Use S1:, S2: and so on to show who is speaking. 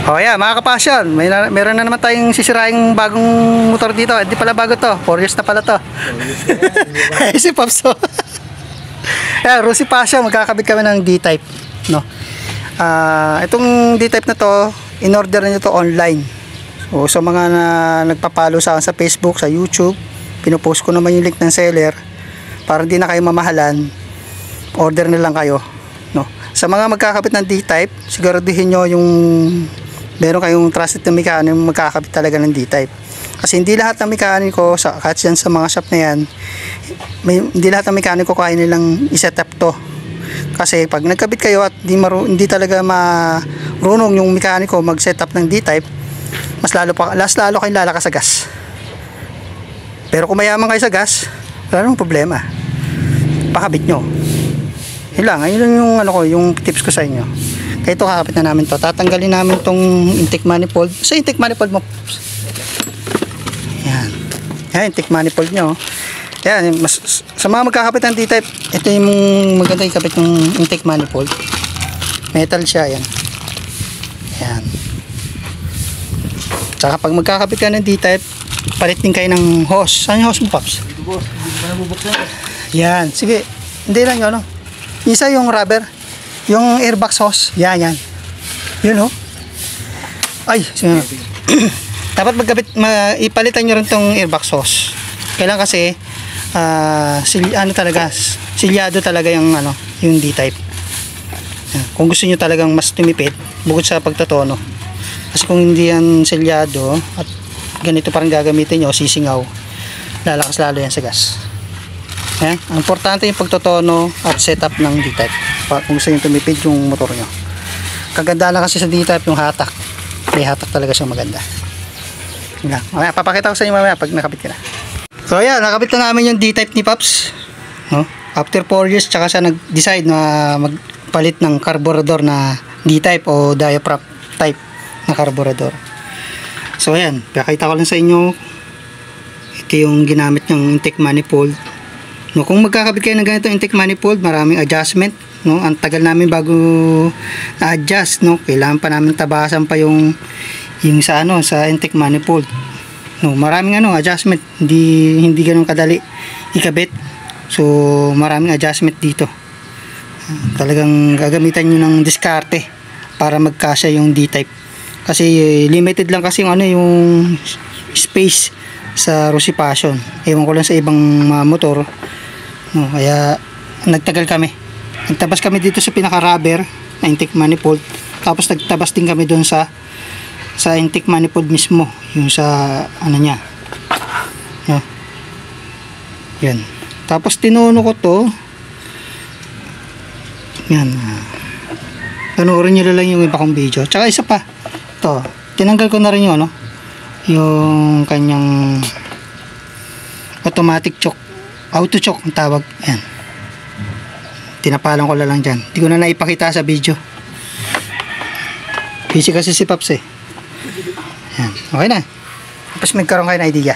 S1: O yeah, mga kapasyon, meron na naman tayong sisiraing bagong motor dito. Hindi pala bago to, 4 years na pala to. Si Popso. Yeah, Rusi Passion, magkakabit kami ng D-Type, no? Itong D-Type na to, in-order na nyo to online. So, sa mga nagpapalo sa akin sa Facebook, sa YouTube, pinupost ko naman yung link ng seller para hindi na kayo mamahalan. Order na lang kayo, no? Sa mga magkakabit ng D-Type, siguraduhin nyo yung meron kayong trusted na mekaniko magkakabit talaga ng D-Type. Kasi hindi lahat ng mekaniko, kahit yan sa mga shop na yan, hindi lahat ng mekaniko kaya nilang iset up to. Kasi pag nagkabit kayo at hindi talaga marunong yung mekaniko mag-set up ng D-Type, mas lalo kayong lalakas sa gas. Pero kung mayaman kayo sa gas, wala namang problema. Pakabit nyo. Yun lang yung tips ko sa inyo. Kaya ito kakapit na namin to. Tatanggalin namin tong intake manifold. Sa intake manifold mo. Yan. Yan, intake manifold nyo. Yan, sa mga magkakapit ng D-Type, ito yung maganda ikapit ng intake manifold. Metal siya, yan. Yan. Tsaka pag magkakapit ka ng D-Type, palit din kayo ng hose. Saan yung hose mo, Pops?
S2: Dito boss, hindi pa nabubuksan.
S1: Yan, sige. Hindi lang yun, no? Isa yung rubber, yung airbox hose. Yan. Yun, oh. Ay, sige. Dapat ipalitan nyo rin tong airbox hose. Kailangan kasi silyado talaga yung D-Type. Kung gusto nyo talagang mas tumipid bukod sa pagtotono. Kasi kung hindi yan silyado at ganito parang gagamitin nyo, sisingaw, lalakas lalo yan sa gas. Ang importante yung pagtotono at setup ng D-Type kung gusto nyo tumipid yung motor nyo. Kaganda na kasi sa D-Type yung hatak. May hatak talaga siyang maganda. Mamaya, papakita ko sa inyo mamaya pag nakapit ka na. So yan, nakapit na namin yung D-Type ni Pops, no? After 4 years tsaka siya nag-decide na magpalit ng carburetor na D-Type o diaphragm type na carburetor. So yan, pakita ko lang sa inyo. Ito yung ginamit ng intake manifold, no? Kung magkakabit kayo ng ganito intake manifold, maraming adjustment, no? Ang tagal namin bago na-adjust, no? Kailangan pa namin tabasan pa yung sa intake manifold, no? Maraming adjustment, hindi ganoon kadali ikabit. So maraming adjustment dito. Talagang gagamitan niyo ng diskarte para magkasya yung D-Type. Kasi limited lang kasi yung space sa Rusi Passion. Ewan ko lang sa ibang motor, no? Kaya nagtagal kami. Nagtabas kami dito sa pinaka-rubber na intake manifold. Tapos nagtabas din kami doon sa intake manifold mismo, yung sa niya, no? Yan. Tapos tinuno ko to. Yan. Panoorin nyo lang yung iba kong video. Tsaka isa pa to, tinanggal ko na rin yung yung kanyang automatic choke, auto choke ang tawag. Yan. Tinapalan ko lang dyan. Hindi ko na naipakita sa video. Busy kasi si Pops eh. Yan. Okay na. Tapos magkaroon kayo ng idea.